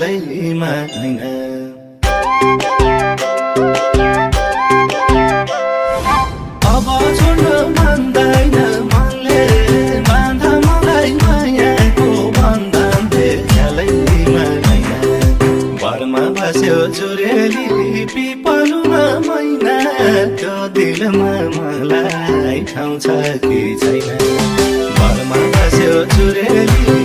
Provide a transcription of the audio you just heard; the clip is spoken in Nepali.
खेलैमा हैन अब छोड्न मान्दैन मनले बाँध मलाई मायाको बन्धन खेलैमा हैन घरमा बस्यो जुरेली पिपलुमा मैना त्यो दिलमा मलाई ठाउँ छ कि छैन घरमा बस्यो जुरेली